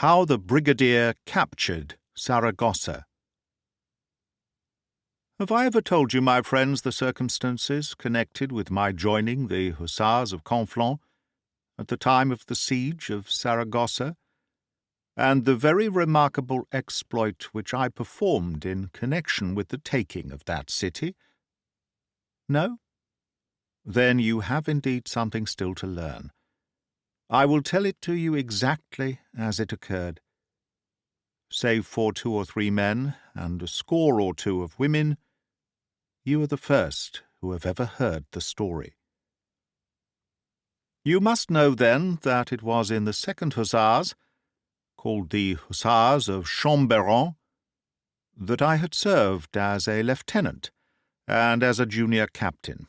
How the Brigadier Captured Saragossa. Have I ever told you, my friends, the circumstances connected with my joining the Hussars of Conflans at the time of the siege of Zaragoza, and the very remarkable exploit which I performed in connection with the taking of that city? No? Then you have indeed something still to learn. I will tell it to you exactly as it occurred. Save for 2 or 3 men and a score or 2 of women, you are the first who have ever heard the story. You must know, then, that it was in the 2nd Hussars, called the Hussars of Conflans, that I had served as a lieutenant and as a junior captain.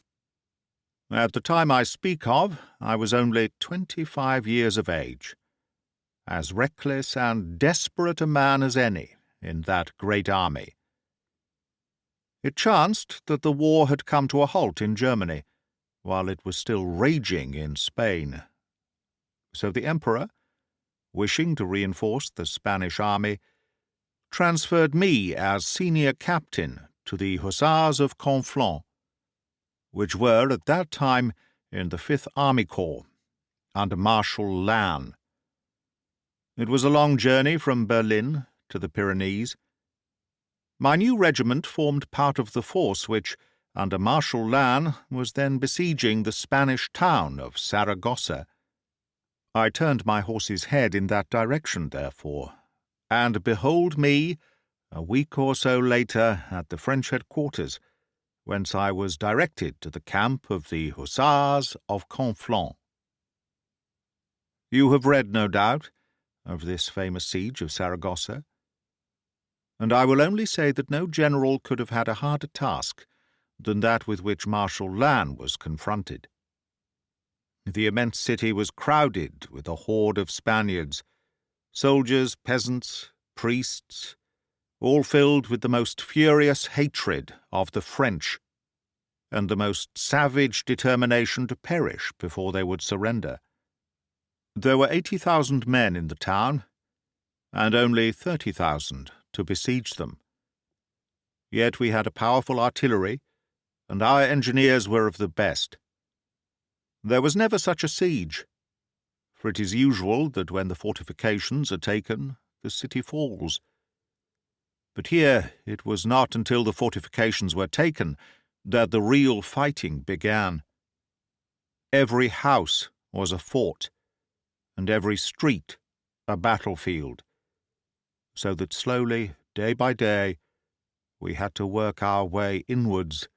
At the time I speak of, I was only 25 years of age, as reckless and desperate a man as any in that great army. It chanced that the war had come to a halt in Germany, while it was still raging in Spain. So the Emperor, wishing to reinforce the Spanish army, transferred me as senior captain to the Hussars of Conflans, which were at that time in the 5th Army Corps, under Marshal Lannes. It was a long journey from Berlin to the Pyrenees. My new regiment formed part of the force which, under Marshal Lannes, was then besieging the Spanish town of Zaragoza. I turned my horse's head in that direction, therefore, and behold me, a week or so later, at the French headquarters, whence I was directed to the camp of the Hussars of Conflans. You have read, no doubt, of this famous siege of Zaragoza, and I will only say that no general could have had a harder task than that with which Marshal Lannes was confronted. The immense city was crowded with a horde of Spaniards, soldiers, peasants, priests, all filled with the most furious hatred of the French, and the most savage determination to perish before they would surrender. There were 80,000 men in the town, and only 30,000 to besiege them. Yet we had a powerful artillery, and our engineers were of the best. There was never such a siege, for it is usual that when the fortifications are taken, the city falls. But here it was not until the fortifications were taken that the real fighting began. Every house was a fort, and every street a battlefield, so that slowly, day by day, we had to work our way inwards,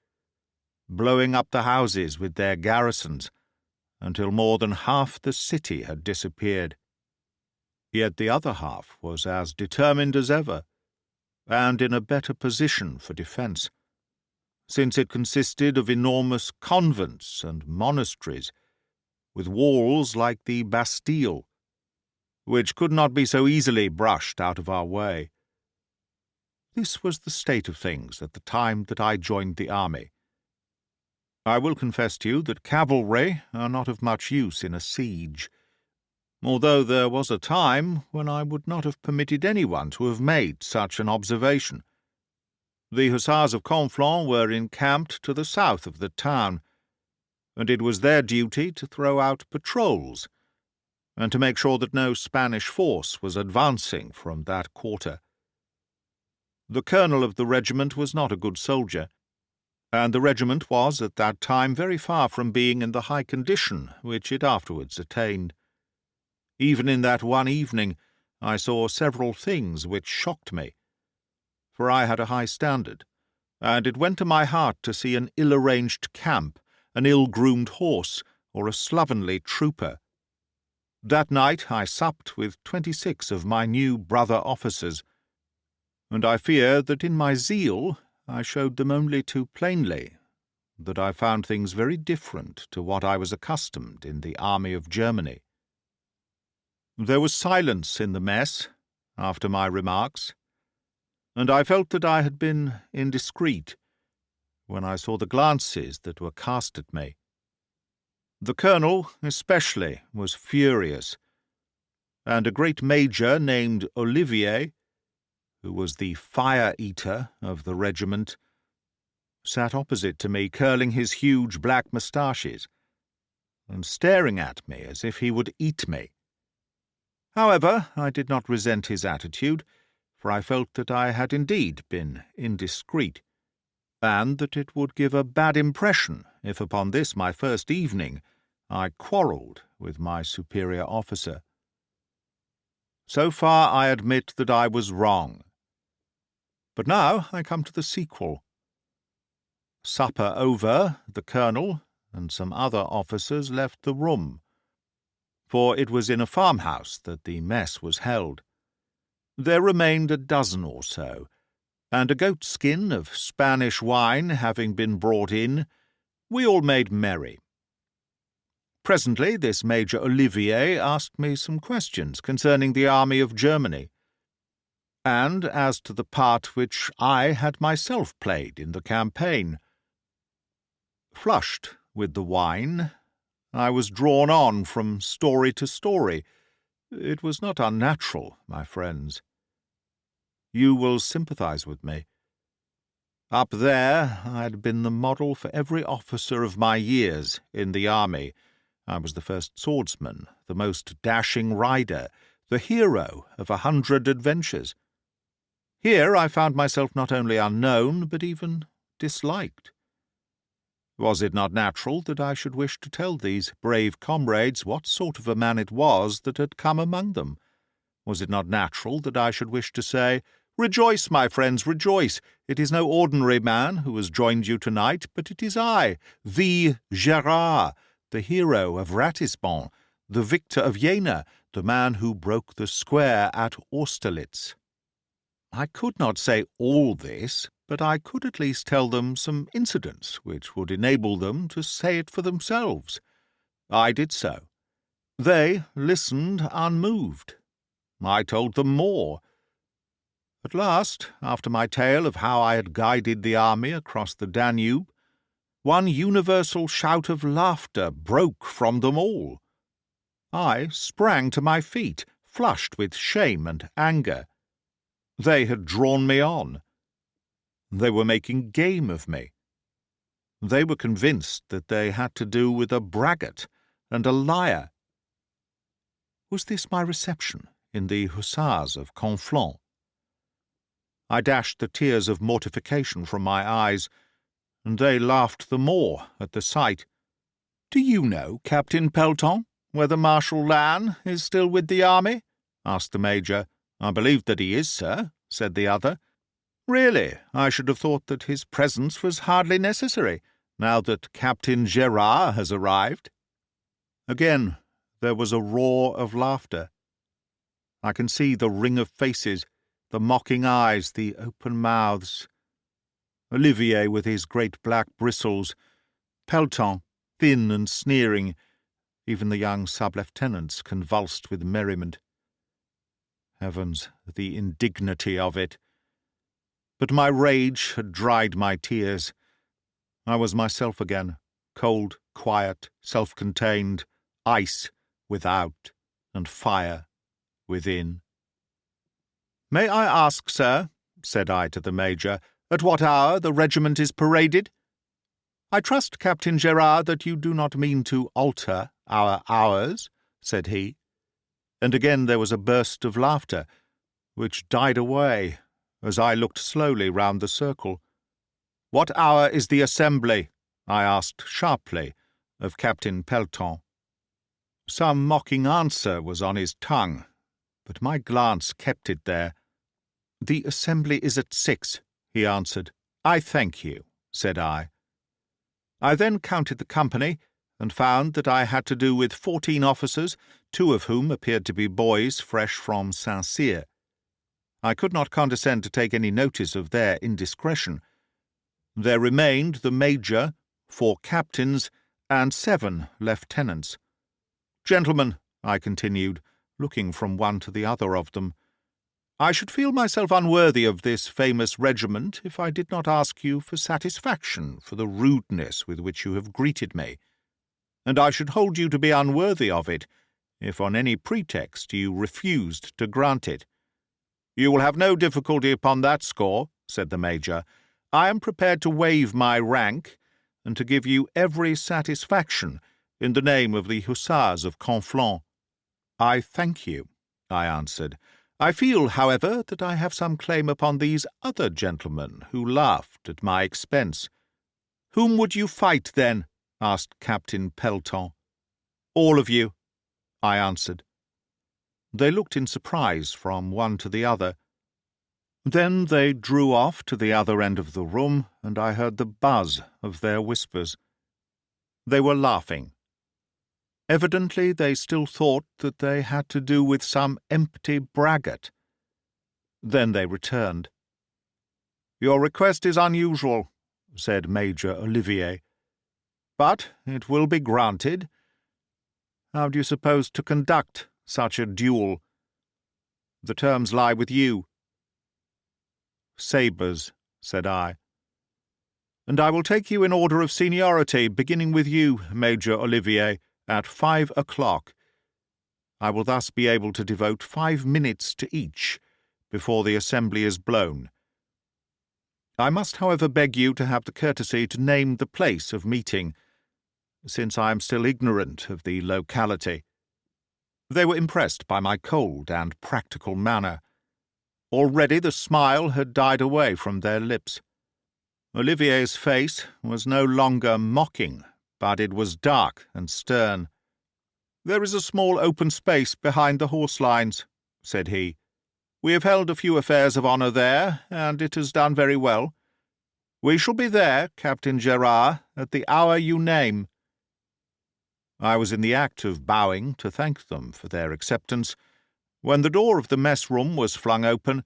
blowing up the houses with their garrisons, until more than half the city had disappeared. Yet the other half was as determined as ever, and in a better position for defence, since it consisted of enormous convents and monasteries, with walls like the Bastille, which could not be so easily brushed out of our way. This was the state of things at the time that I joined the army. I will confess to you that cavalry are not of much use in a siege, although there was a time when I would not have permitted anyone to have made such an observation. The Hussars of Conflans were encamped to the south of the town, and it was their duty to throw out patrols, and to make sure that no Spanish force was advancing from that quarter. The colonel of the regiment was not a good soldier, and the regiment was at that time very far from being in the high condition which it afterwards attained. Even in that one evening I saw several things which shocked me, for I had a high standard, and it went to my heart to see an ill-arranged camp, an ill-groomed horse, or a slovenly trooper. That night I supped with 26 of my new brother officers, and I fear that in my zeal I showed them only too plainly that I found things very different to what I was accustomed in the army of Germany. There was silence in the mess after my remarks, and I felt that I had been indiscreet when I saw the glances that were cast at me. The colonel, especially, was furious, and a great major named Olivier, who was the fire-eater of the regiment, sat opposite to me, curling his huge black moustaches, and staring at me as if he would eat me. However, I did not resent his attitude, for I felt that I had indeed been indiscreet, and that it would give a bad impression if upon this my first evening I quarrelled with my superior officer. So far I admit that I was wrong. But now I come to the sequel. Supper over, the colonel and some other officers left the room, for it was in a farmhouse that the mess was held. There remained a dozen or so, and a goat-skin of Spanish wine having been brought in, we all made merry. Presently this Major Olivier asked me some questions concerning the army of Germany, and as to the part which I had myself played in the campaign. Flushed with the wine, I was drawn on from story to story. It was not unnatural, my friends. You will sympathize with me. Up there I had been the model for every officer of my years in the army. I was the first swordsman, the most dashing rider, the hero of 100 adventures. Here I found myself not only unknown, but even disliked. Was it not natural that I should wish to tell these brave comrades what sort of a man it was that had come among them? Was it not natural that I should wish to say, "Rejoice, my friends, rejoice! It is no ordinary man who has joined you tonight, but it is I, the Gerard, the hero of Ratisbon, the victor of Jena, the man who broke the square at Austerlitz." I could not say all this, but I could at least tell them some incidents which would enable them to say it for themselves. I did so. They listened unmoved. I told them more. At last, after my tale of how I had guided the army across the Danube, one universal shout of laughter broke from them all. I sprang to my feet, flushed with shame and anger. They had drawn me on. They were making game of me. They were convinced that they had to do with a braggart and a liar. Was this my reception in the Hussars of Conflans? I dashed the tears of mortification from my eyes, and they laughed the more at the sight. "Do you know, Captain Pelletan, whether Marshal Lannes is still with the army?" asked the Major. "I believe that he is, sir," said the other. "Really, I should have thought that his presence was hardly necessary, now that Captain Gerard has arrived." Again there was a roar of laughter. I can see the ring of faces, the mocking eyes, the open mouths. Olivier with his great black bristles, Pelletan, thin and sneering, even the young sub-lieutenants convulsed with merriment. Heavens, the indignity of it! But my rage had dried my tears. I was myself again, cold, quiet, self-contained, ice without and fire within. "May I ask, sir," said I to the Major, "at what hour the regiment is paraded? I trust, Captain Gerard, that you do not mean to alter our hours," said he. And again there was a burst of laughter, which died away as I looked slowly round the circle. "What hour is the assembly?" I asked sharply of Captain Pelletan. Some mocking answer was on his tongue, but my glance kept it there. "The assembly is at 6, he answered. "I thank you," said I. I then counted the company, and found that I had to do with 14 officers, 2 of whom appeared to be boys fresh from Saint-Cyr. I could not condescend to take any notice of their indiscretion. There remained the Major, 4 captains, and 7 lieutenants. "Gentlemen," I continued, looking from one to the other of them, "I should feel myself unworthy of this famous regiment if I did not ask you for satisfaction for the rudeness with which you have greeted me, and I should hold you to be unworthy of it if on any pretext you refused to grant it. "You will have no difficulty upon that score," said the Major. "I am prepared to waive my rank, and to give you every satisfaction in the name of the Hussars of Conflans." "I thank you," I answered. "I feel, however, that I have some claim upon these other gentlemen who laughed at my expense." "Whom would you fight, then?" asked Captain Pelletan. "All of you," I answered. They looked in surprise from one to the other. Then they drew off to the other end of the room, and I heard the buzz of their whispers. They were laughing. Evidently they still thought that they had to do with some empty braggart. Then they returned. "Your request is unusual," said Major Olivier, "but it will be granted. How do you suppose to conduct such a duel? The terms lie with you." "Sabres," said I. "And I will take you in order of seniority, beginning with you, Major Olivier, at 5 o'clock. I will thus be able to devote 5 minutes to each before the assembly is blown. I must, however, beg you to have the courtesy to name the place of meeting, since I am still ignorant of the locality." They were impressed by my cold and practical manner. Already the smile had died away from their lips. Olivier's face was no longer mocking, but it was dark and stern. "There is a small open space behind the horse lines," said he. "We have held a few affairs of honour there, and it has done very well. We shall be there, Captain Gerard, at the hour you name." I was in the act of bowing to thank them for their acceptance, when the door of the mess-room was flung open,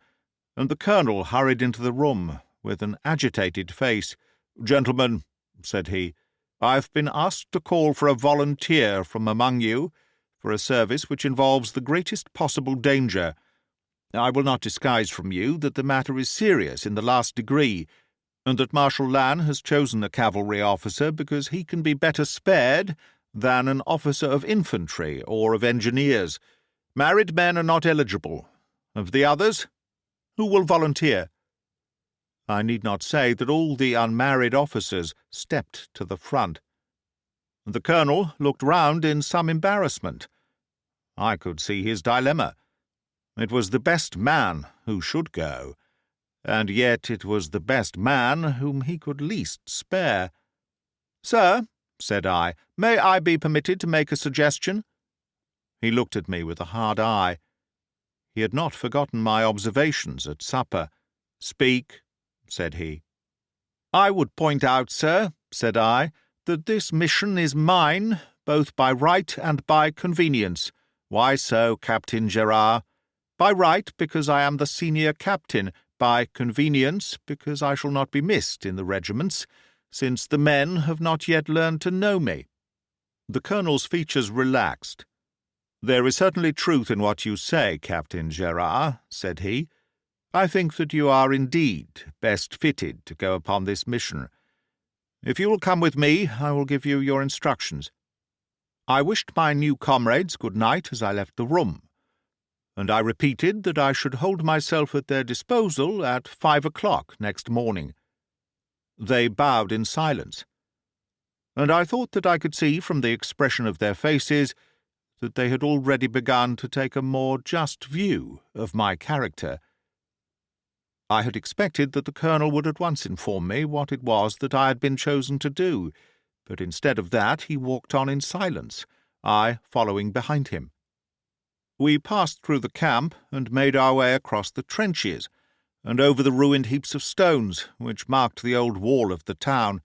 and the colonel hurried into the room with an agitated face. "Gentlemen," said he, "I have been asked to call for a volunteer from among you for a service which involves the greatest possible danger. I will not disguise from you that the matter is serious in the last degree, and that Marshal Lannes has chosen a cavalry officer because he can be better spared than an officer of infantry or of engineers. Married men are not eligible. Of the others, who will volunteer?" I need not say that all the unmarried officers stepped to the front. The colonel looked round in some embarrassment. I could see his dilemma. It was the best man who should go, and yet it was the best man whom he could least spare. "Sir," said I, "may I be permitted to make a suggestion?" He looked at me with a hard eye. He had not forgotten my observations at supper. "Speak," said he. "I would point out, sir," said I, "that this mission is mine, both by right and by convenience." "Why so, Captain Gerard?" "By right, because I am the senior captain; by convenience, because I shall not be missed in the regiments, since the men have not yet learned to know me." The colonel's features relaxed. "There is certainly truth in what you say, Captain Gerard," said he. "I think that you are indeed best fitted to go upon this mission. If you will come with me, I will give you your instructions." I wished my new comrades good night as I left the room, and I repeated that I should hold myself at their disposal at 5 o'clock next morning. They bowed in silence, and I thought that I could see from the expression of their faces that they had already begun to take a more just view of my character. I had expected that the colonel would at once inform me what it was that I had been chosen to do, but instead of that he walked on in silence, I following behind him. We passed through the camp and made our way across the trenches, and over the ruined heaps of stones which marked the old wall of the town.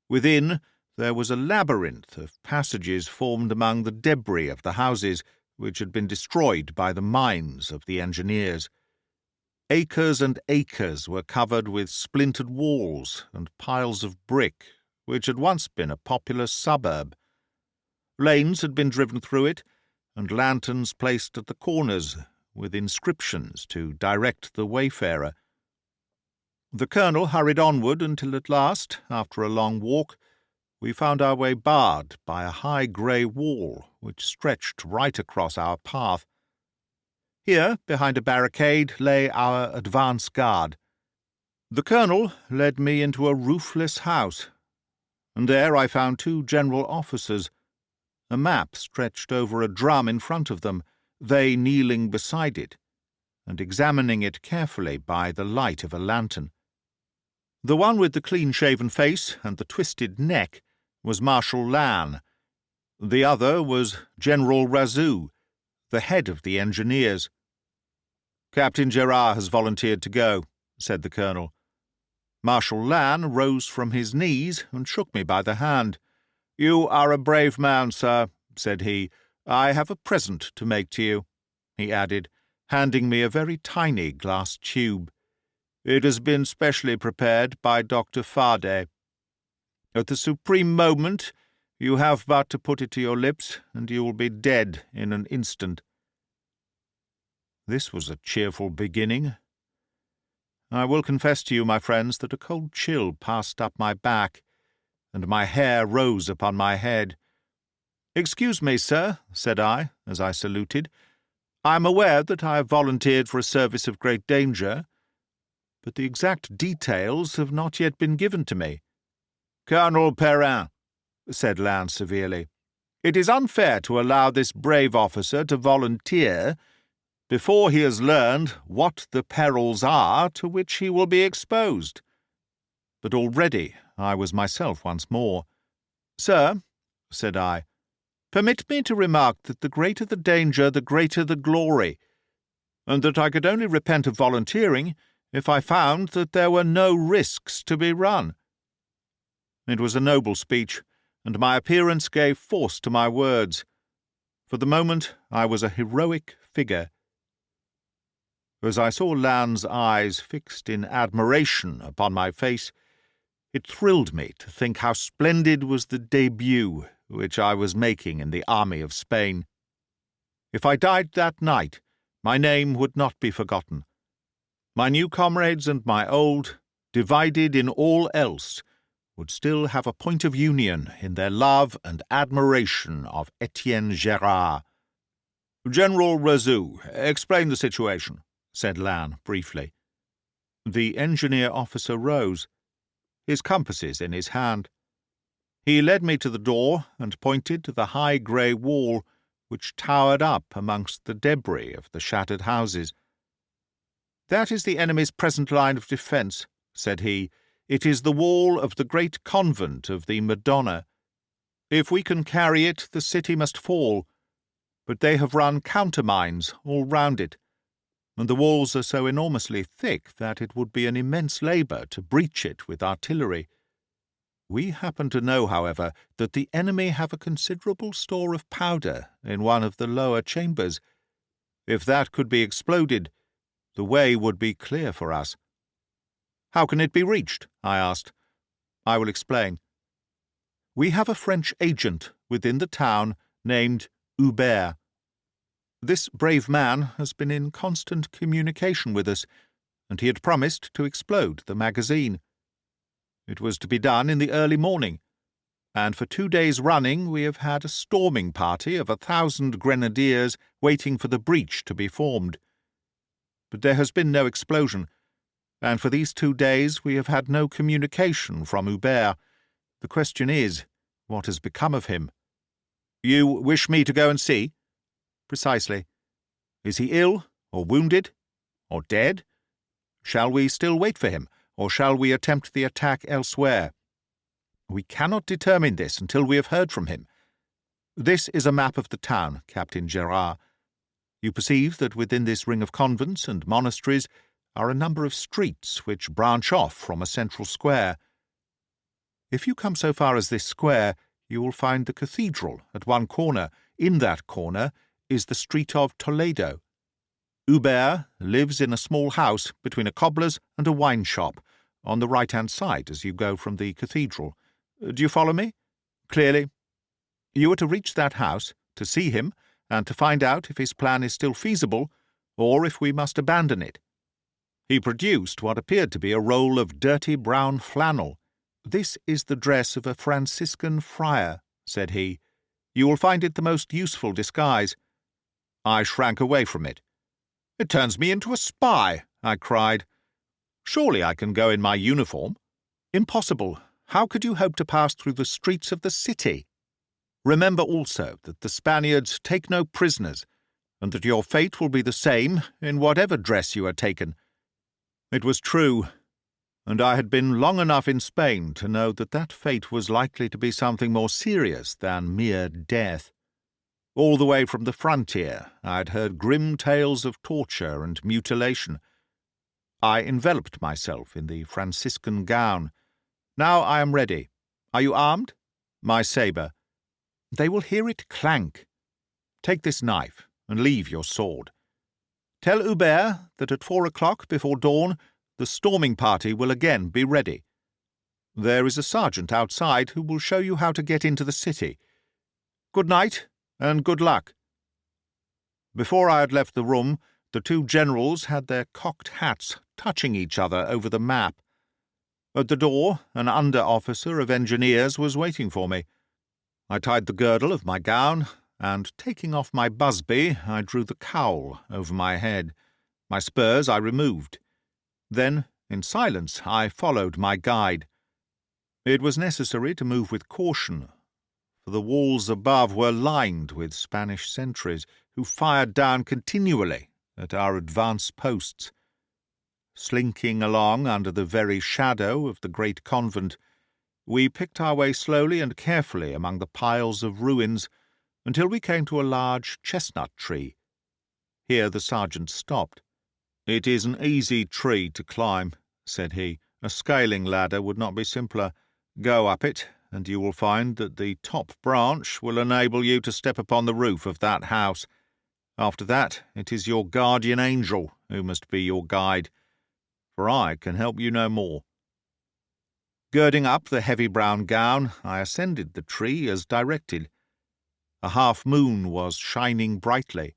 Within there was a labyrinth of passages formed among the debris of the houses, which had been destroyed by the mines of the engineers. Acres and acres were covered with splintered walls and piles of brick, which had once been a populous suburb. Lanes had been driven through it, and lanterns placed at the corners, with inscriptions to direct the wayfarer. The colonel hurried onward until at last, after a long walk, we found our way barred by a high grey wall which stretched right across our path. Here, behind a barricade, lay our advance guard. The colonel led me into a roofless house, and there I found two general officers, a map stretched over a drum in front of them, they kneeling beside it, and examining it carefully by the light of a lantern. The one with the clean-shaven face and the twisted neck was Marshal Lannes. The other was General Razou, the head of the engineers. "Captain Gerard has volunteered to go," said the colonel. Marshal Lannes rose from his knees and shook me by the hand. "You are a brave man, sir," said he. "I have a present to make to you," he added, handing me a very tiny glass tube. "It has been specially prepared by Dr. Fardet. At the supreme moment, you have but to put it to your lips, and you will be dead in an instant." This was a cheerful beginning. I will confess to you, my friends, that a cold chill passed up my back, and my hair rose upon my head. "Excuse me, sir," said I, as I saluted. "I am aware that I have volunteered for a service of great danger, but the exact details have not yet been given to me." "Colonel Perrin," said Lannes severely, "it is unfair to allow this brave officer to volunteer before he has learned what the perils are to which he will be exposed." But already I was myself once more. "Sir," said I, "permit me to remark that the greater the danger, the greater the glory, and that I could only repent of volunteering if I found that there were no risks to be run." It was a noble speech, and my appearance gave force to my words. For the moment I was a heroic figure. As I saw Lannes's eyes fixed in admiration upon my face, it thrilled me to think how splendid was the debut which I was making in the army of Spain. If I died that night, my name would not be forgotten. My new comrades and my old, divided in all else, would still have a point of union in their love and admiration of Etienne Gerard. "General Razou, explain the situation," said Lannes briefly. The engineer officer rose, his compasses in his hand. He led me to the door and pointed to the high grey wall which towered up amongst the debris of the shattered houses. "That is the enemy's present line of defence," said he. "It is the wall of the great convent of the Madonna. If we can carry it, the city must fall, but they have run countermines all round it, and the walls are so enormously thick that it would be an immense labour to breach it with artillery. We happen to know, however, that the enemy have a considerable store of powder in one of the lower chambers. If that could be exploded, the way would be clear for us." "How can it be reached?" I asked. "I will explain. We have a French agent within the town named Hubert. This brave man has been in constant communication with us, and he had promised to explode the magazine. It was to be done in the early morning, and for 2 days running we have had a storming party of 1,000 grenadiers waiting for the breach to be formed. But there has been no explosion, and for these 2 days we have had no communication from Hubert. The question is, what has become of him?" "You wish me to go and see?" "Precisely. Is he ill, or wounded, or dead? Shall we still wait for him, or shall we attempt the attack elsewhere?" "We cannot determine this until we have heard from him. This is a map of the town, Captain Gerard. You perceive that within this ring of convents and monasteries are a number of streets which branch off from a central square. If you come so far as this square, you will find the cathedral at one corner. In that corner is the street of Toledo. Hubert lives in a small house between a cobbler's and a wine shop, on the right-hand side as you go from the cathedral. Do you follow me? Clearly. You are to reach that house, to see him, and to find out if his plan is still feasible, or if we must abandon it." He produced what appeared to be a roll of dirty brown flannel. "This is the dress of a Franciscan friar," said he. "You will find it the most useful disguise." I shrank away from it. "It turns me into a spy," I cried. "Surely I can go in my uniform." "Impossible. How could you hope to pass through the streets of the city? Remember also that the Spaniards take no prisoners, and that your fate will be the same in whatever dress you are taken." It was true, and I had been long enough in Spain to know that that fate was likely to be something more serious than mere death. All the way from the frontier I had heard grim tales of torture and mutilation. I enveloped myself in the Franciscan gown. "Now I am ready. Are you armed?" "My sabre." "They will hear it clank. Take this knife, and leave your sword. Tell Hubert that at 4 o'clock before dawn the storming party will again be ready. There is a sergeant outside who will show you how to get into the city. Good night, and good luck." Before I had left the room, the two generals had their cocked hats touching each other over the map. At the door, an under-officer of engineers was waiting for me. I tied the girdle of my gown, and, taking off my busby, I drew the cowl over my head. My spurs I removed. Then, in silence, I followed my guide. It was necessary to move with caution, for the walls above were lined with Spanish sentries, who fired down continually at our advance posts. Slinking along under the very shadow of the great convent, we picked our way slowly and carefully among the piles of ruins until we came to a large chestnut tree. Here the sergeant stopped. "It is an easy tree to climb," said he. "A scaling ladder would not be simpler. Go up it, and you will find that the top branch will enable you to step upon the roof of that house. After that, it is your guardian angel who must be your guide, for I can help you no more." Girding up the heavy brown gown, I ascended the tree as directed. A half-moon was shining brightly,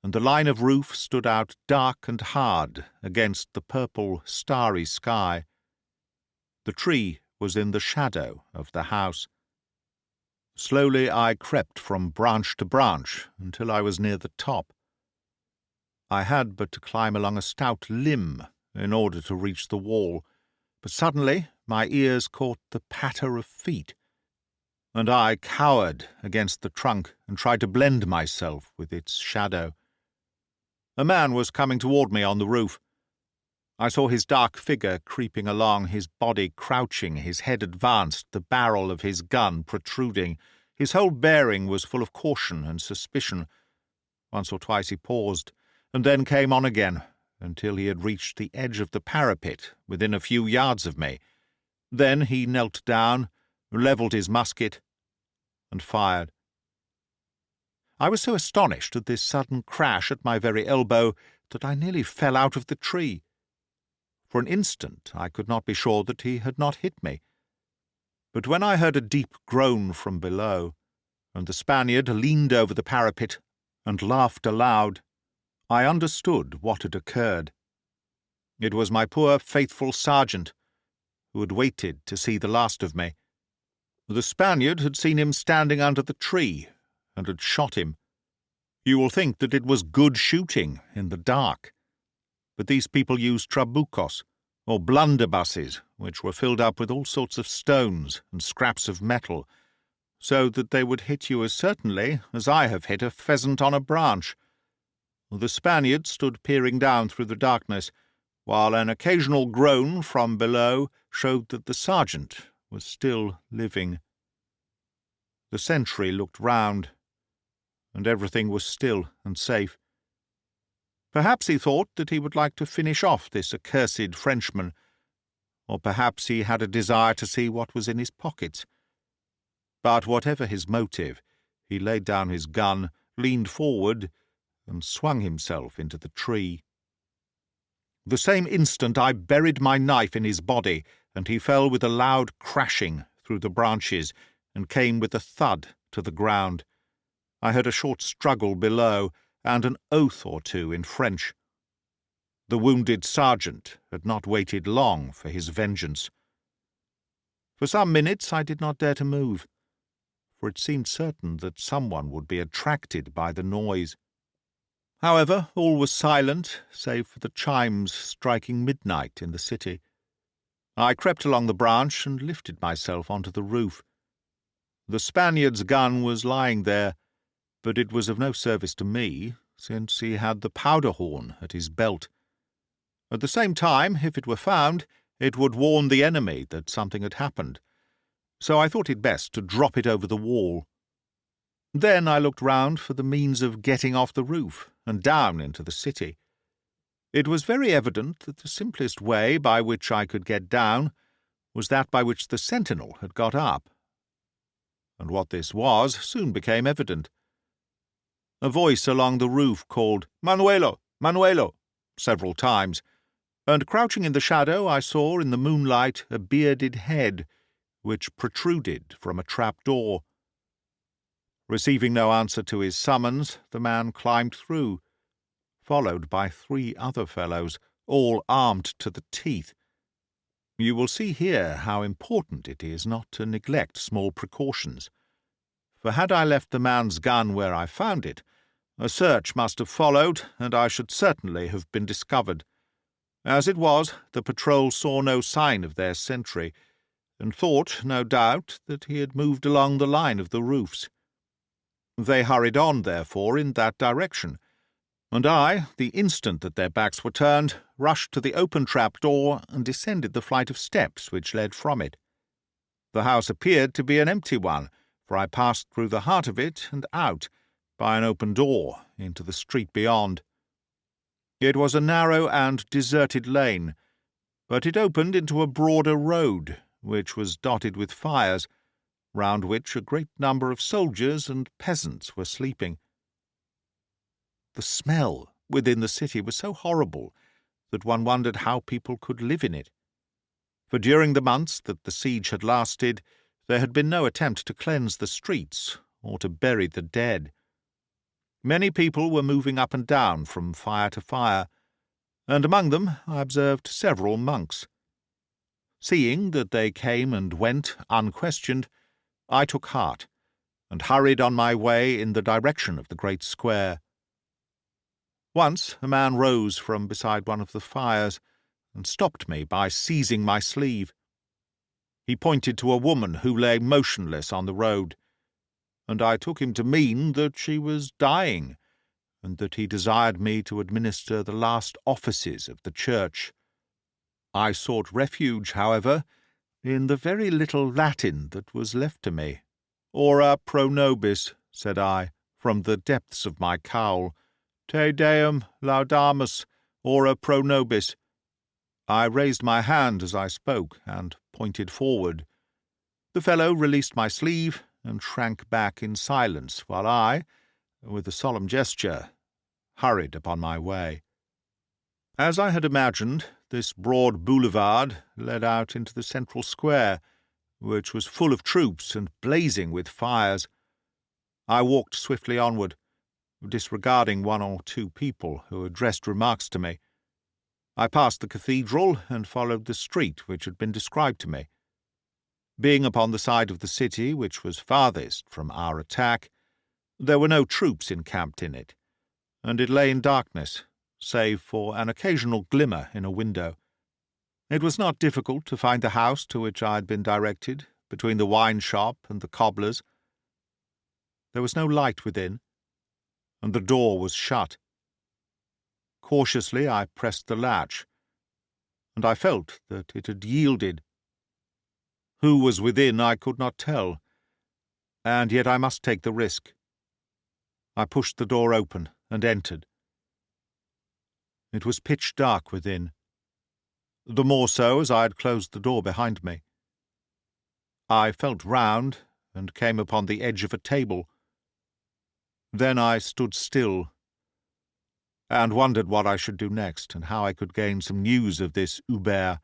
and the line of roof stood out dark and hard against the purple, starry sky. The tree was in the shadow of the house. Slowly I crept from branch to branch until I was near the top. I had but to climb along a stout limb in order to reach the wall, but suddenly my ears caught the patter of feet, and I cowered against the trunk and tried to blend myself with its shadow. A man was coming toward me on the roof. I saw his dark figure creeping along, his body crouching, his head advanced, the barrel of his gun protruding. His whole bearing was full of caution and suspicion. Once or twice he paused, and then came on again, until he had reached the edge of the parapet within a few yards of me. Then he knelt down, levelled his musket, and fired. I was so astonished at this sudden crash at my very elbow that I nearly fell out of the tree. For an instant I could not be sure that he had not hit me. But when I heard a deep groan from below, and the Spaniard leaned over the parapet and laughed aloud, I understood what had occurred. It was my poor faithful sergeant, who had waited to see the last of me. The Spaniard had seen him standing under the tree, and had shot him. You will think that it was good shooting in the dark, but these people used trabucos, or blunderbusses, which were filled up with all sorts of stones and scraps of metal, so that they would hit you as certainly as I have hit a pheasant on a branch. The Spaniard stood peering down through the darkness, while an occasional groan from below showed that the sergeant was still living. The sentry looked round, and everything was still and safe. Perhaps he thought that he would like to finish off this accursed Frenchman, or perhaps he had a desire to see what was in his pockets. But whatever his motive, he laid down his gun, leaned forward, and swung himself into the tree. The same instant I buried my knife in his body, and he fell with a loud crashing through the branches, and came with a thud to the ground. I heard a short struggle below, and an oath or two in French. The wounded sergeant had not waited long for his vengeance. For some minutes I did not dare to move, for it seemed certain that someone would be attracted by the noise. However, all was silent, save for the chimes striking midnight in the city. I crept along the branch and lifted myself onto the roof. The Spaniard's gun was lying there, but it was of no service to me, since he had the powder-horn at his belt. At the same time, if it were found, it would warn the enemy that something had happened, so I thought it best to drop it over the wall. Then I looked round for the means of getting off the roof and down into the city. It was very evident that the simplest way by which I could get down was that by which the sentinel had got up. And what this was soon became evident. A voice along the roof called, "Manuelo! Manuelo!" several times, and crouching in the shadow I saw in the moonlight a bearded head which protruded from a trap-door. Receiving no answer to his summons, the man climbed through, followed by 3 other fellows, all armed to the teeth. You will see here how important it is not to neglect small precautions, for had I left the man's gun where I found it, a search must have followed, and I should certainly have been discovered. As it was, the patrol saw no sign of their sentry, and thought, no doubt, that he had moved along the line of the roofs. They hurried on, therefore, in that direction, and I, the instant that their backs were turned, rushed to the open trap-door and descended the flight of steps which led from it. The house appeared to be an empty one, for I passed through the heart of it and out, by an open door, into the street beyond. It was a narrow and deserted lane, but it opened into a broader road, which was dotted with fires, round which a great number of soldiers and peasants were sleeping. The smell within the city was so horrible that one wondered how people could live in it. For during the months that the siege had lasted, there had been no attempt to cleanse the streets or to bury the dead. Many people were moving up and down from fire to fire, and among them I observed several monks. Seeing that they came and went unquestioned, I took heart, and hurried on my way in the direction of the great square. Once a man rose from beside one of the fires, and stopped me by seizing my sleeve. He pointed to a woman who lay motionless on the road, and I took him to mean that she was dying, and that he desired me to administer the last offices of the church. I sought refuge, however, in the very little Latin that was left to me. "Ora pro nobis," said I, from the depths of my cowl. "Te Deum laudamus, ora pro nobis." I raised my hand as I spoke, and pointed forward. The fellow released my sleeve, and shrank back in silence, while I, with a solemn gesture, hurried upon my way. As I had imagined, this broad boulevard led out into the central square, which was full of troops and blazing with fires. I walked swiftly onward, disregarding 1 or 2 people who addressed remarks to me. I passed the cathedral and followed the street which had been described to me. Being upon the side of the city which was farthest from our attack, there were no troops encamped in it, and it lay in darkness, save for an occasional glimmer in a window. It was not difficult to find the house to which I had been directed, between the wine-shop and the cobbler's. There was no light within, and the door was shut. Cautiously I pressed the latch, and I felt that it had yielded. Who was within I could not tell, and yet I must take the risk. I pushed the door open and entered. It was pitch dark within, the more so as I had closed the door behind me. I felt round and came upon the edge of a table. Then I stood still, and wondered what I should do next, and how I could gain some news of this Hubert,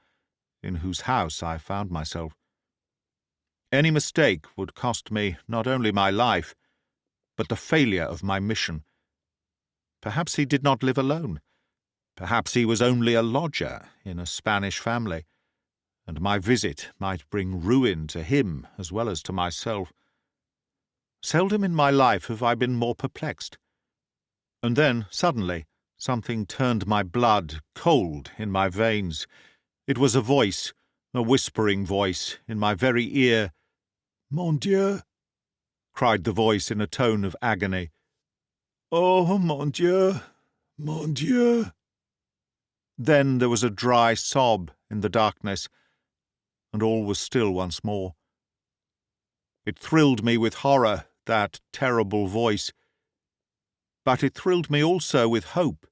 in whose house I found myself. Any mistake would cost me not only my life, but the failure of my mission. Perhaps he did not live alone. Perhaps he was only a lodger in a Spanish family, and my visit might bring ruin to him as well as to myself. Seldom in my life have I been more perplexed. And then, suddenly, something turned my blood cold in my veins. It was a voice, a whispering voice, in my very ear. "Mon Dieu!" cried the voice in a tone of agony. "Oh, mon Dieu! Mon Dieu!" Then there was a dry sob in the darkness, and all was still once more. It thrilled me with horror, that terrible voice. But it thrilled me also with hope,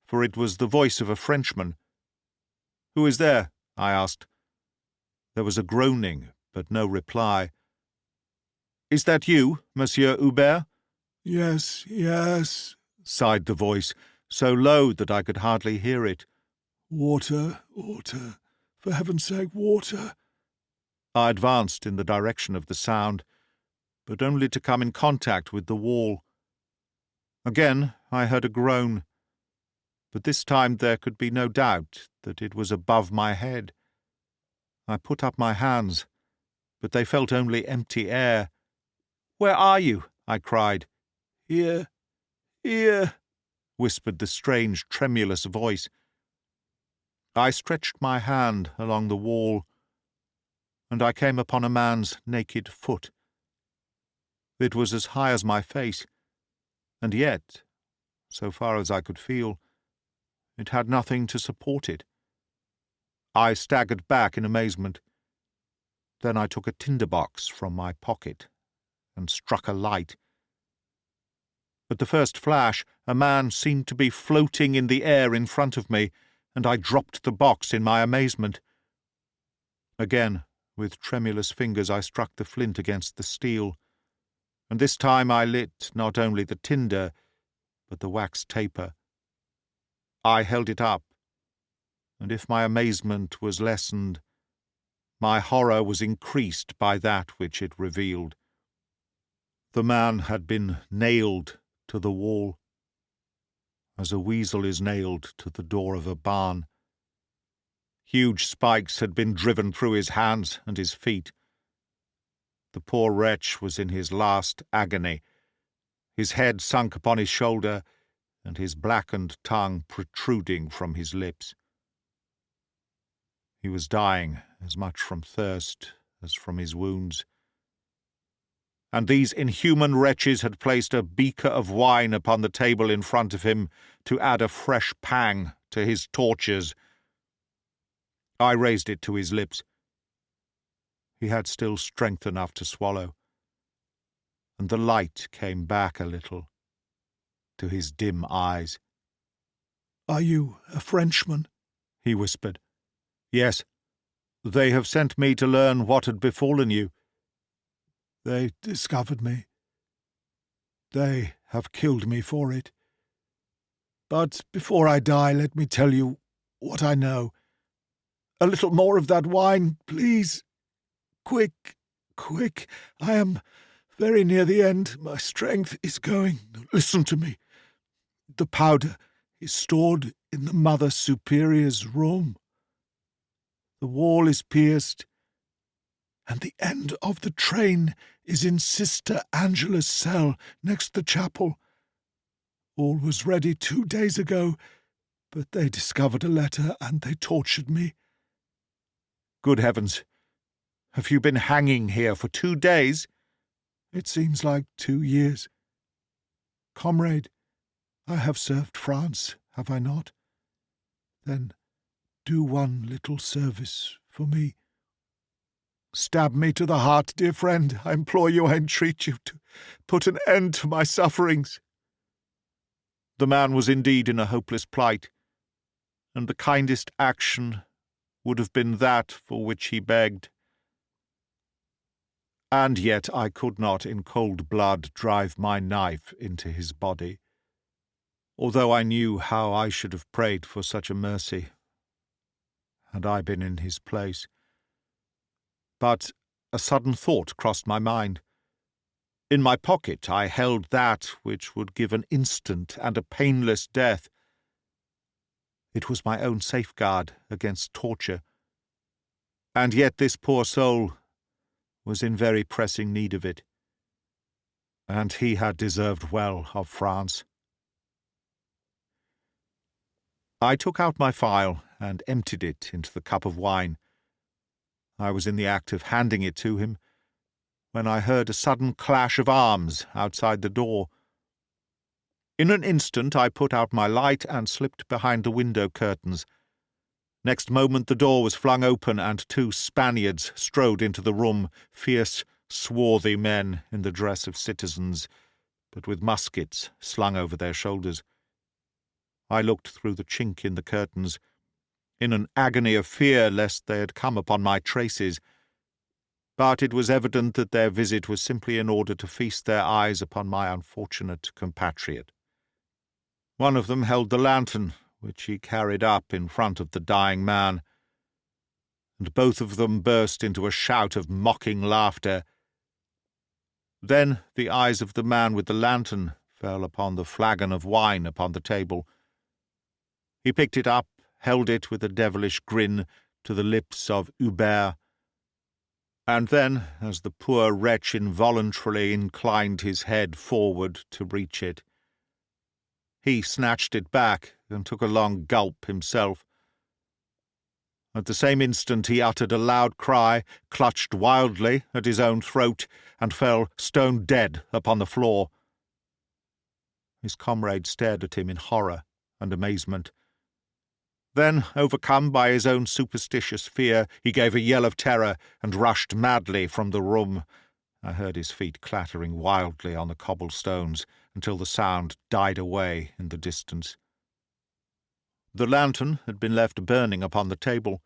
for it was the voice of a Frenchman. "Who is there?" I asked. There was a groaning, but no reply. "Is that you, Monsieur Hubert?" "Yes, yes," sighed the voice, so low that I could hardly hear it. "Water, water, for heaven's sake, water." I advanced in the direction of the sound, but only to come in contact with the wall. Again I heard a groan, but this time there could be no doubt that it was above my head. I put up my hands, but they felt only empty air. "Where are you?" I cried. "Here, here," whispered the strange, tremulous voice. I stretched my hand along the wall, and I came upon a man's naked foot. It was as high as my face, and yet, so far as I could feel, it had nothing to support it. I staggered back in amazement. Then I took a tinder-box from my pocket and struck a light. At the first flash, a man seemed to be floating in the air in front of me, and I dropped the box in my amazement. Again, with tremulous fingers, I struck the flint against the steel, and this time I lit not only the tinder, but the wax taper. I held it up, and if my amazement was lessened, my horror was increased by that which it revealed. The man had been nailed to the wall, as a weasel is nailed to the door of a barn. Huge spikes had been driven through his hands and his feet. The poor wretch was in his last agony, his head sunk upon his shoulder, and his blackened tongue protruding from his lips. He was dying as much from thirst as from his wounds. And these inhuman wretches had placed a beaker of wine upon the table in front of him to add a fresh pang to his tortures. I raised it to his lips. He had still strength enough to swallow, and the light came back a little to his dim eyes. "Are you a Frenchman?" he whispered. "Yes. They have sent me to learn what had befallen you." "They discovered me. They have killed me for it. But before I die, let me tell you what I know. A little more of that wine, please. Quick, quick. I am very near the end. My strength is going. Listen to me. The powder is stored in the Mother Superior's room. The wall is pierced, and the end of the train is in Sister Angela's cell next the chapel. All was ready 2 days ago, but they discovered a letter and they tortured me." "Good heavens! Have you been hanging here for 2 days?" "It seems like 2 years. Comrade, I have served France, have I not? Then do one little service for me. Stab me to the heart, dear friend. I implore you, I entreat you, to put an end to my sufferings." The man was indeed in a hopeless plight, and the kindest action would have been that for which he begged. And yet I could not in cold blood drive my knife into his body, although I knew how I should have prayed for such a mercy, had I been in his place. But a sudden thought crossed my mind. In my pocket I held that which would give an instant and a painless death. It was my own safeguard against torture. and yet this poor soul was in very pressing need of it, and he had deserved well of France. I took out my phial and emptied it into the cup of wine. I was in the act of handing it to him, when I heard a sudden clash of arms outside the door. In an instant I put out my light and slipped behind the window curtains. Next moment the door was flung open, and 2 Spaniards strode into the room, fierce, swarthy men in the dress of citizens, but with muskets slung over their shoulders. I looked through the chink in the curtains, in an agony of fear lest they had come upon my traces, but it was evident that their visit was simply in order to feast their eyes upon my unfortunate compatriot. One of them held the lantern, which he carried up in front of the dying man, and both of them burst into a shout of mocking laughter. Then the eyes of the man with the lantern fell upon the flagon of wine upon the table. He picked it up, held it with a devilish grin to the lips of Hubert, and then, as the poor wretch involuntarily inclined his head forward to reach it, he snatched it back and took a long gulp himself. At the same instant he uttered a loud cry, clutched wildly at his own throat, and fell stone dead upon the floor. His comrade stared at him in horror and amazement. Then, overcome by his own superstitious fear, he gave a yell of terror and rushed madly from the room. I heard his feet clattering wildly on the cobblestones until the sound died away in the distance. The lantern had been left burning upon the table,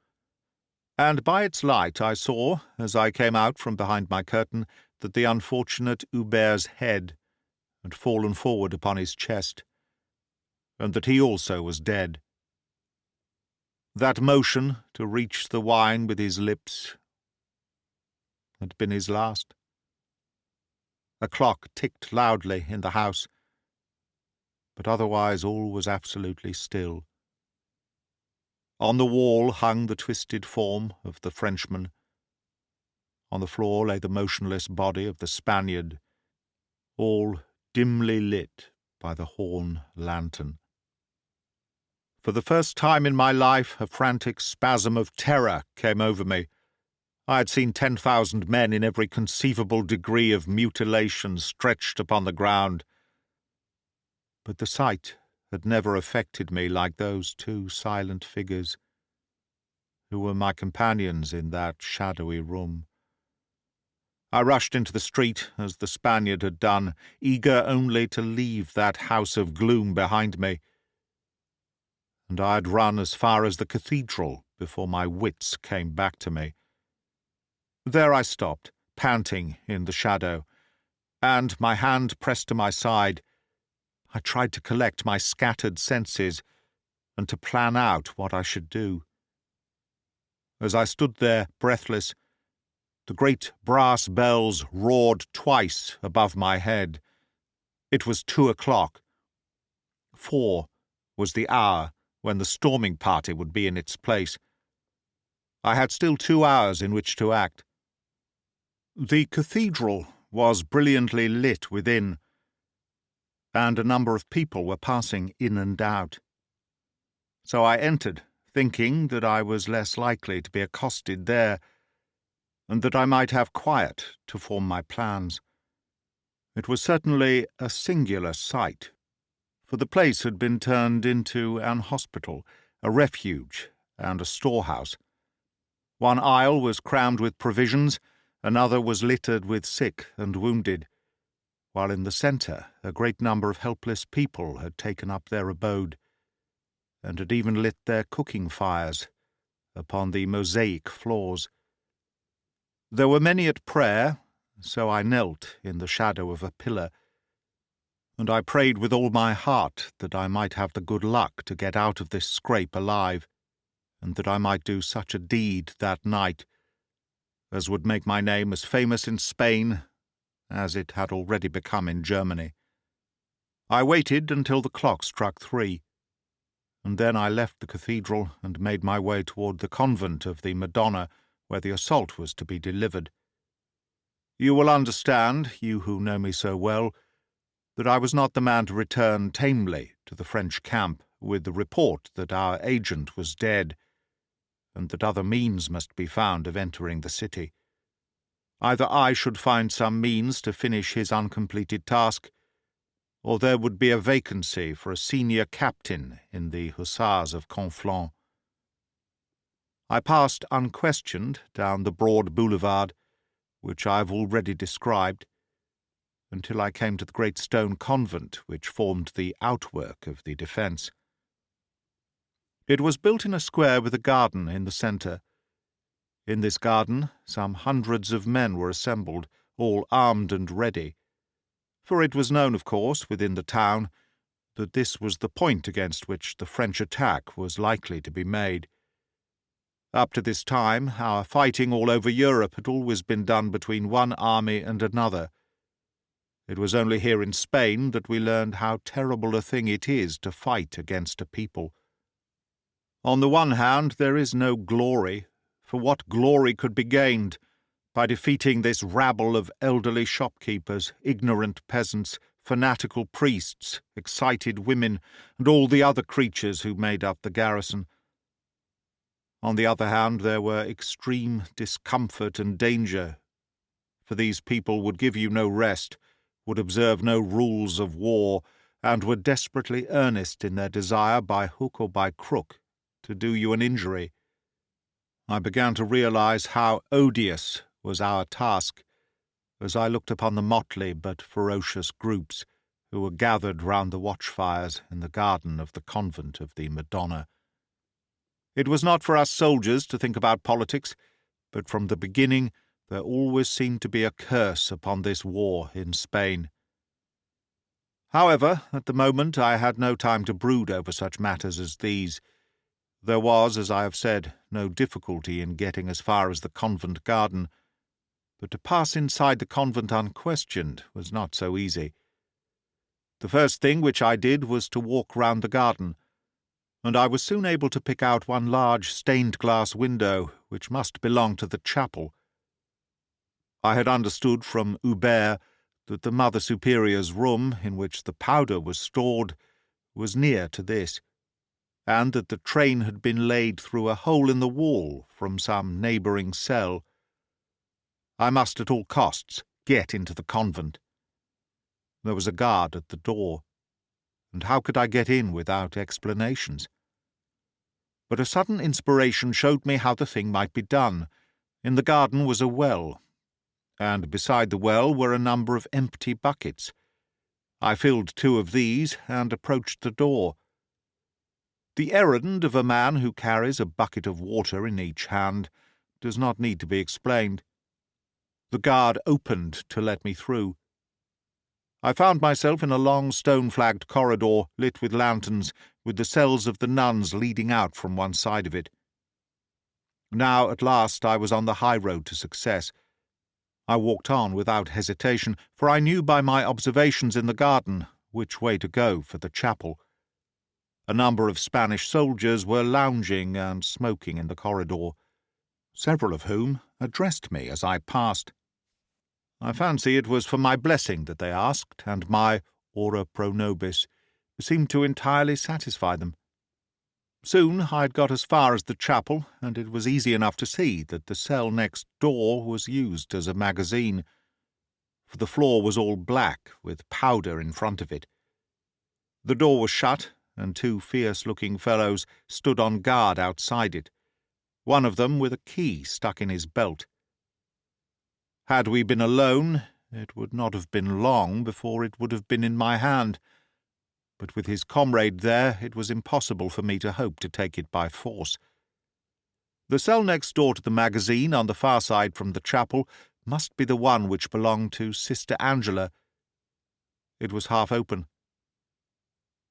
and by its light I saw, as I came out from behind my curtain, that the unfortunate Hubert's head had fallen forward upon his chest, and that he also was dead. That motion to reach the wine with his lips had been his last. A clock ticked loudly in the house, but otherwise all was absolutely still. On the wall hung the twisted form of the Frenchman. On the floor lay the motionless body of the Spaniard, all dimly lit by the horn lantern. For the first time in my life a frantic spasm of terror came over me. I had seen 10,000 men in every conceivable degree of mutilation stretched upon the ground, but the sight had never affected me like those 2 silent figures who were my companions in that shadowy room. I rushed into the street as the Spaniard had done, eager only to leave that house of gloom behind me, and I had run as far as the cathedral before my wits came back to me. There I stopped, panting in the shadow, and, my hand pressed to my side, I tried to collect my scattered senses and to plan out what I should do. As I stood there, breathless, the great brass bells roared twice above my head. It was 2 o'clock. 4 was the hour when the storming party would be in its place. I had still 2 hours in which to act. The cathedral was brilliantly lit within, and a number of people were passing in and out. So I entered, thinking that I was less likely to be accosted there, and that I might have quiet to form my plans. It was certainly a singular sight, for the place had been turned into an hospital, a refuge, and a storehouse. One aisle was crammed with provisions, another was littered with sick and wounded, while in the centre a great number of helpless people had taken up their abode, and had even lit their cooking fires upon the mosaic floors. There were many at prayer, so I knelt in the shadow of a pillar, and I prayed with all my heart that I might have the good luck to get out of this scrape alive, and that I might do such a deed that night as would make my name as famous in Spain as it had already become in Germany. I waited until the clock struck 3, and then I left the cathedral and made my way toward the convent of the Madonna, where the assault was to be delivered. You will understand, you who know me so well, that I was not the man to return tamely to the French camp with the report that our agent was dead, and that other means must be found of entering the city. Either I should find some means to finish his uncompleted task, or there would be a vacancy for a senior captain in the Hussars of Conflans. I passed unquestioned down the broad boulevard, which I have already described, until I came to the great stone convent which formed the outwork of the defence. It was built in a square with a garden in the centre. In this garden some hundreds of men were assembled, all armed and ready, for it was known, of course, within the town, that this was the point against which the French attack was likely to be made. Up to this time, our fighting all over Europe had always been done between one army and another. It was only here in Spain that we learned how terrible a thing it is to fight against a people. On the one hand, there is no glory, for what glory could be gained by defeating this rabble of elderly shopkeepers, ignorant peasants, fanatical priests, excited women, and all the other creatures who made up the garrison? On the other hand, there were extreme discomfort and danger, for these people would give you no rest, would observe no rules of war, and were desperately earnest in their desire, by hook or by crook, to do you an injury. I began to realize how odious was our task, as I looked upon the motley but ferocious groups who were gathered round the watchfires in the garden of the convent of the Madonna. It was not for us soldiers to think about politics, but from the beginning there always seemed to be a curse upon this war in Spain. However, at the moment I had no time to brood over such matters as these. There was, as I have said, no difficulty in getting as far as the convent garden, but to pass inside the convent unquestioned was not so easy. The first thing which I did was to walk round the garden, and I was soon able to pick out one large stained-glass window which must belong to the chapel. I had understood from Hubert that the Mother Superior's room, in which the powder was stored, was near to this, and that the train had been laid through a hole in the wall from some neighbouring cell. I must at all costs get into the convent. There was a guard at the door, and how could I get in without explanations? But a sudden inspiration showed me how the thing might be done. In the garden was a well, and beside the well were a number of empty buckets. I filled 2 of these and approached the door. The errand of a man who carries a bucket of water in each hand does not need to be explained. The guard opened to let me through. I found myself in a long stone-flagged corridor lit with lanterns, with the cells of the nuns leading out from one side of it. Now, at last, I was on the high road to success. I walked on without hesitation, for I knew by my observations in the garden which way to go for the chapel. A number of Spanish soldiers were lounging and smoking in the corridor, several of whom addressed me as I passed. I fancy it was for my blessing that they asked, and my ora pro nobis seemed to entirely satisfy them. Soon I had got as far as the chapel, and it was easy enough to see that the cell next door was used as a magazine, for the floor was all black, with powder in front of it. The door was shut, and 2 fierce-looking fellows stood on guard outside it, one of them with a key stuck in his belt. Had we been alone, it would not have been long before it would have been in my hand, but with his comrade there it was impossible for me to hope to take it by force. The cell next door to the magazine, on the far side from the chapel, must be the one which belonged to Sister Angela. It was half open.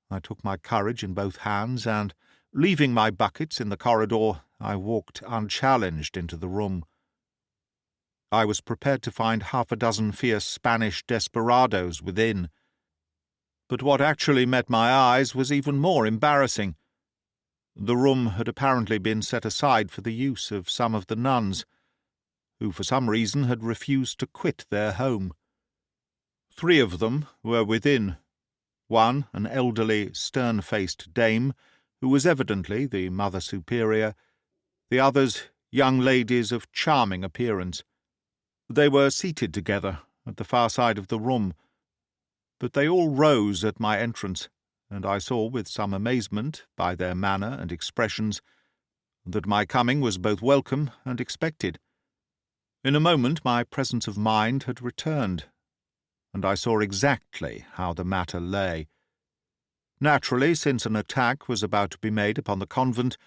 I took my courage in both hands, and, leaving my buckets in the corridor, I walked unchallenged into the room. I was prepared to find 6 fierce Spanish desperadoes within. But what actually met my eyes was even more embarrassing. The room had apparently been set aside for the use of some of the nuns, who for some reason had refused to quit their home. 3 of them were within. One, an elderly, stern-faced dame, who was evidently the Mother Superior, the others young ladies of charming appearance. They were seated together at the far side of the room, but they all rose at my entrance, and I saw with some amazement, by their manner and expressions, that my coming was both welcome and expected. In a moment my presence of mind had returned, and I saw exactly how the matter lay. Naturally, since an attack was about to be made upon the convent,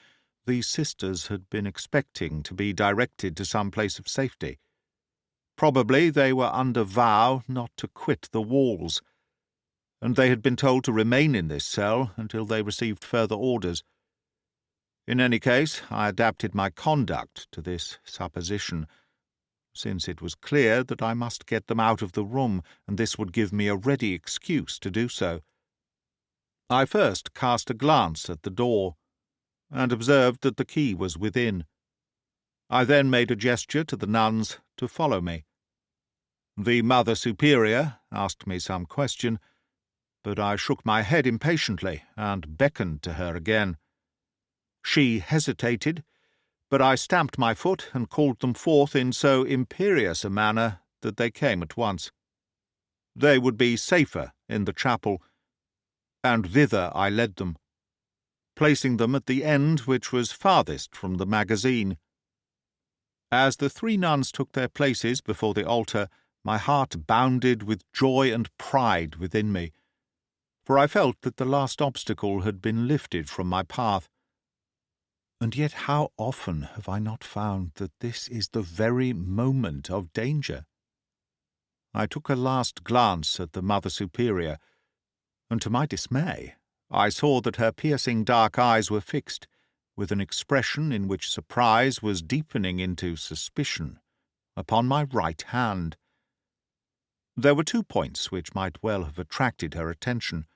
the sisters had been expecting to be directed to some place of safety. Probably they were under vow not to quit the walls, and they had been told to remain in this cell until they received further orders. In any case, I adapted my conduct to this supposition, since it was clear that I must get them out of the room, and this would give me a ready excuse to do so. I first cast a glance at the door, and observed that the key was within. I then made a gesture to the nuns to follow me. The Mother Superior asked me some question, but I shook my head impatiently and beckoned to her again. She hesitated, but I stamped my foot and called them forth in so imperious a manner that they came at once. They would be safer in the chapel, and thither I led them, placing them at the end which was farthest from the magazine. As the 3 nuns took their places before the altar, my heart bounded with joy and pride within me, for I felt that the last obstacle had been lifted from my path. And yet how often have I not found that this is the very moment of danger? I took a last glance at the Mother Superior, and to my dismay I saw that her piercing dark eyes were fixed, with an expression in which surprise was deepening into suspicion, upon my right hand. There were 2 points which might well have attracted her attention.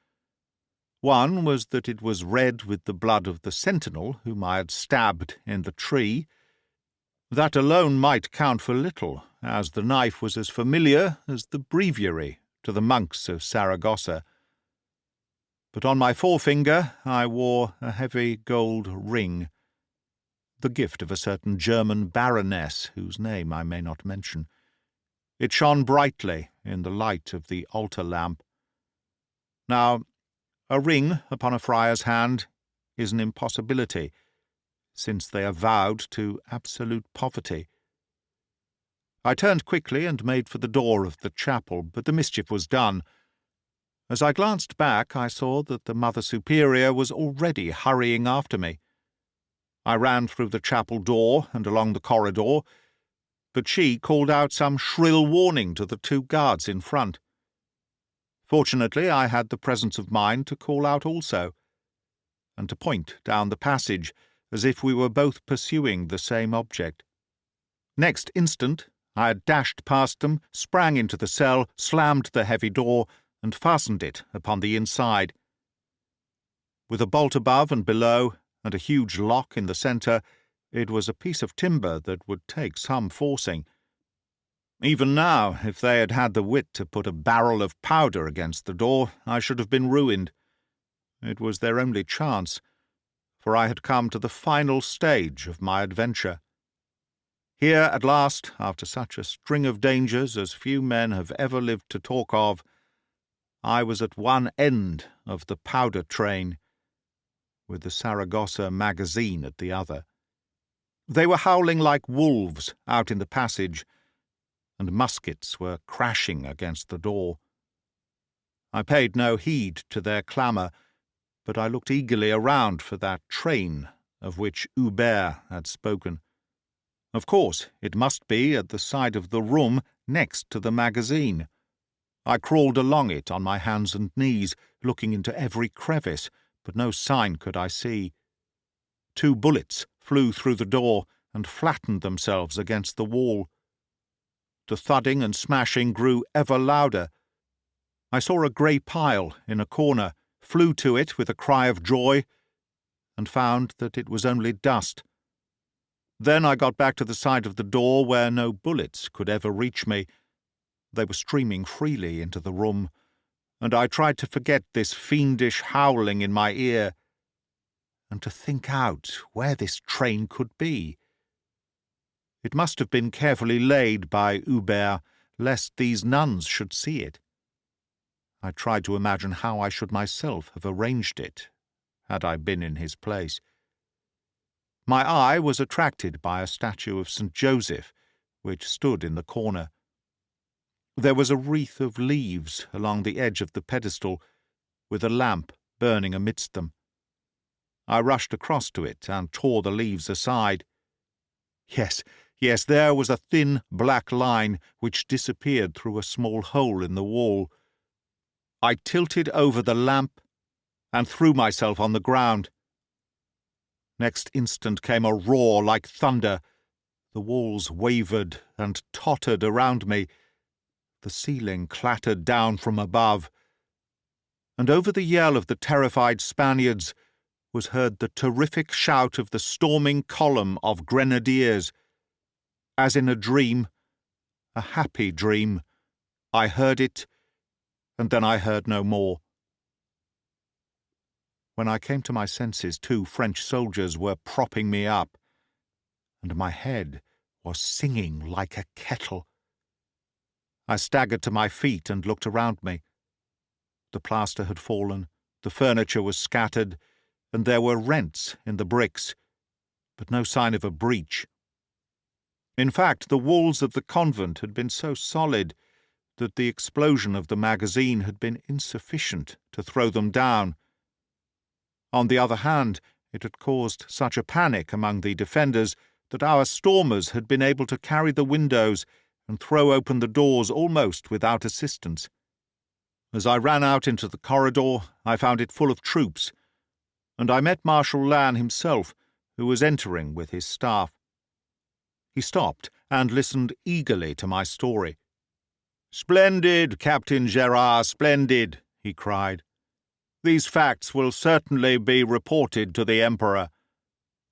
One was that it was red with the blood of the sentinel whom I had stabbed in the tree. That alone might count for little, as the knife was as familiar as the breviary to the monks of Zaragoza. But on my forefinger I wore a heavy gold ring, the gift of a certain German baroness whose name I may not mention. It shone brightly in the light of the altar lamp. Now, a ring upon a friar's hand is an impossibility, since they are vowed to absolute poverty. I turned quickly and made for the door of the chapel, but the mischief was done. As I glanced back, I saw that the Mother Superior was already hurrying after me. I ran through the chapel door and along the corridor, but she called out some shrill warning to the 2 guards in front. Fortunately, I had the presence of mind to call out also, and to point down the passage, as if we were both pursuing the same object. Next instant, I had dashed past them, sprang into the cell, slammed the heavy door, and fastened it upon the inside. With a bolt above and below, and a huge lock in the centre, it was a piece of timber that would take some forcing. Even now, if they had had the wit to put a barrel of powder against the door, I should have been ruined. It was their only chance, for I had come to the final stage of my adventure. Here, at last, after such a string of dangers as few men have ever lived to talk of, I was at one end of the powder train, with the Saragossa magazine at the other. They were howling like wolves out in the passage, and muskets were crashing against the door. I paid no heed to their clamour, but I looked eagerly around for that train of which Hubert had spoken. Of course, it must be at the side of the room next to the magazine. I crawled along it on my hands and knees, looking into every crevice, but no sign could I see. 2 bullets flew through the door and flattened themselves against the wall. The thudding and smashing grew ever louder. I saw a grey pile in a corner, flew to it with a cry of joy, and found that it was only dust. Then I got back to the side of the door where no bullets could ever reach me. They were streaming freely into the room, and I tried to forget this fiendish howling in my ear, and to think out where this train could be. It must have been carefully laid by Hubert, lest these nuns should see it. I tried to imagine how I should myself have arranged it, had I been in his place. My eye was attracted by a statue of St. Joseph, which stood in the corner. There was a wreath of leaves along the edge of the pedestal, with a lamp burning amidst them. I rushed across to it and tore the leaves aside. Yes, there was a thin black line which disappeared through a small hole in the wall. I tilted over the lamp and threw myself on the ground. Next instant came a roar like thunder. The walls wavered and tottered around me. The ceiling clattered down from above, and over the yell of the terrified Spaniards was heard the terrific shout of the storming column of grenadiers. As in a dream, a happy dream, I heard it, and then I heard no more. When I came to my senses, 2 French soldiers were propping me up, and my head was singing like a kettle. I staggered to my feet and looked around me. The plaster had fallen, the furniture was scattered, and there were rents in the bricks, but no sign of a breach. In fact, the walls of the convent had been so solid that the explosion of the magazine had been insufficient to throw them down. On the other hand, it had caused such a panic among the defenders that our stormers had been able to carry the windows and throw open the doors almost without assistance. As I ran out into the corridor, I found it full of troops, and I met Marshal Lannes himself, who was entering with his staff. He stopped and listened eagerly to my story. "Splendid, Captain Gerard, splendid," he cried. "These facts will certainly be reported to the Emperor."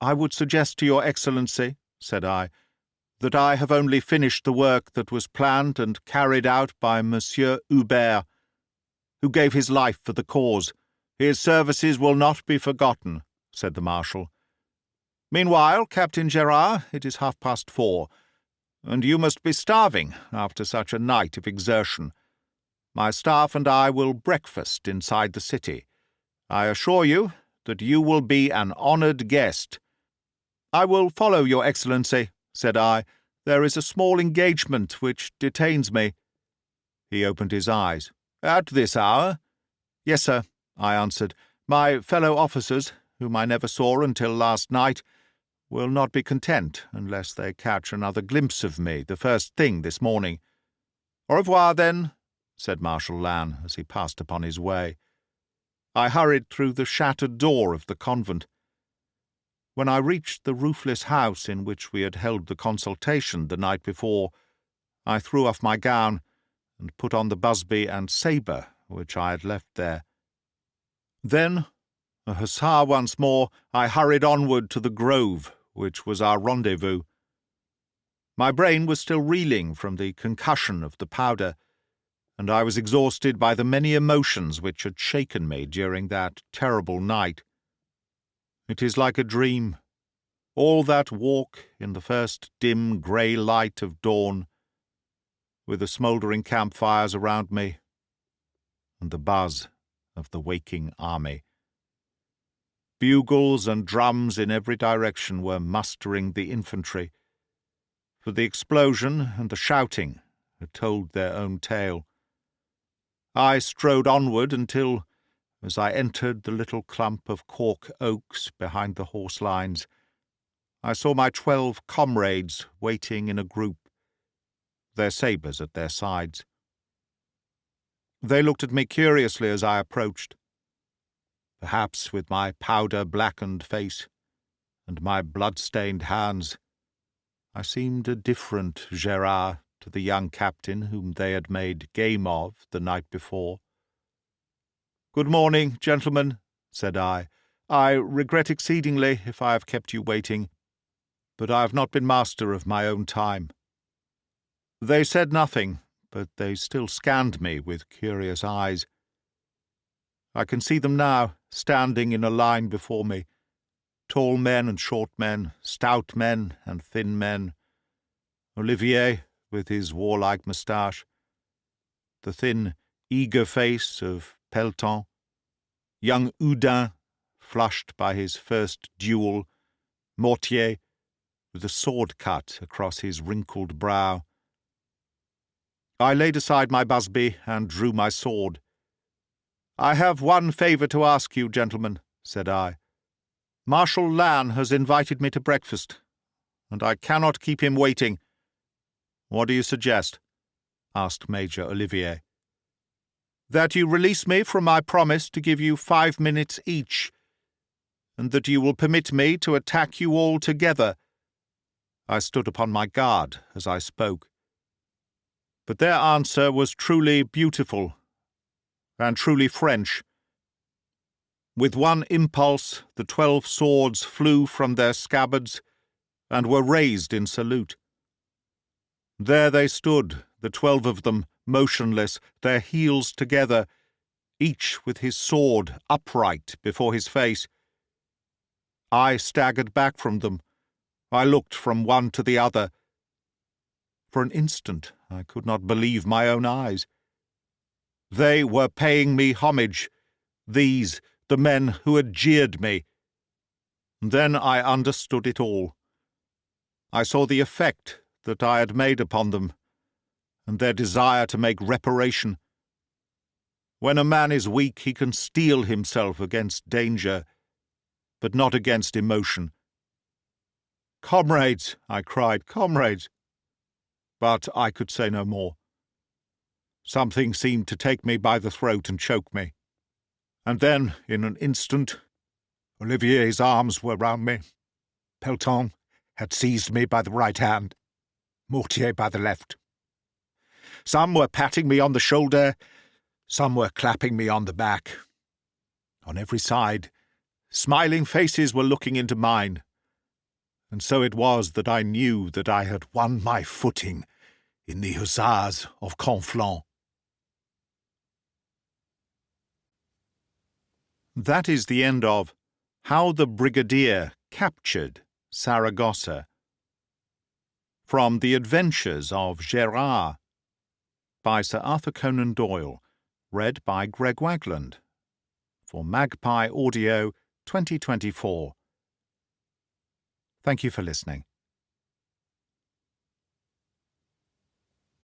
"I would suggest to your Excellency," said I, "that I have only finished the work that was planned and carried out by Monsieur Hubert, who gave his life for the cause. His services will not be forgotten," said the Marshal. "Meanwhile, Captain Gerard, it is 4:30, and you must be starving after such a night of exertion. My staff and I will breakfast inside the city. I assure you that you will be an honoured guest." "I will follow your Excellency," said I. "There is a small engagement which detains me." He opened his eyes. "At this hour?" "Yes, sir," I answered. "My fellow officers, whom I never saw until last night, will not be content unless they catch another glimpse of me the first thing this morning." "Au revoir, then," said Marshal Lannes as he passed upon his way. I hurried through the shattered door of the convent. When I reached the roofless house in which we had held the consultation the night before, I threw off my gown and put on the busby and sabre which I had left there. Then, a hussar once more, I hurried onward to the grove, which was our rendezvous. My brain was still reeling from the concussion of the powder, and I was exhausted by the many emotions which had shaken me during that terrible night. It is like a dream, all that walk in the first dim grey light of dawn, with the smouldering campfires around me, and the buzz of the waking army. Bugles and drums in every direction were mustering the infantry, for the explosion and the shouting had told their own tale. I strode onward until, as I entered the little clump of cork oaks behind the horse lines, I saw my 12 comrades waiting in a group, their sabres at their sides. They looked at me curiously as I approached. Perhaps with my powder-blackened face and my blood-stained hands, I seemed a different Gerard to the young captain whom they had made game of the night before. "Good morning, gentlemen," said I. "I regret exceedingly if I have kept you waiting." but I have not been master of my own time. They said nothing, but they still scanned me with curious eyes. I can see them now, standing in a line before me, tall men and short men, stout men and thin men, Olivier with his warlike moustache, the thin, eager face of Pelletan, young Houdin, flushed by his first duel, Mortier, with a sword cut across his wrinkled brow. I laid aside my busby and drew my sword. "I have one favour to ask you, gentlemen," said I. "Marshal Lannes has invited me to breakfast, and I cannot keep him waiting." "What do you suggest?" asked Major Olivier. "That you release me from my promise to give you 5 minutes each, and that you will permit me to attack you all together." I stood upon my guard as I spoke. But their answer was truly beautiful, and truly French. With one impulse, the 12 swords flew from their scabbards and were raised in salute. There they stood, the 12 of them, motionless, their heels together, each with his sword upright before his face. I staggered back from them. I looked from one to the other. For an instant I could not believe my own eyes. They were paying me homage, these, the men who had jeered me. Then I understood it all. I saw the effect that I had made upon them, and their desire to make reparation. When a man is weak, he can steel himself against danger, but not against emotion. "Comrades," I cried, "comrades!" But I could say no more. Something seemed to take me by the throat and choke me. And then, in an instant, Olivier's arms were round me. Pelletan had seized me by the right hand, Mortier by the left. Some were patting me on the shoulder, some were clapping me on the back. On every side, smiling faces were looking into mine, and so it was that I knew that I had won my footing in the Hussars of Conflans. That is the end of How the Brigadier Captured Saragossa, from The Adventures of Gerard, by Sir Arthur Conan Doyle, read by Greg Wagland, for Magpie Audio 2024. Thank you for listening.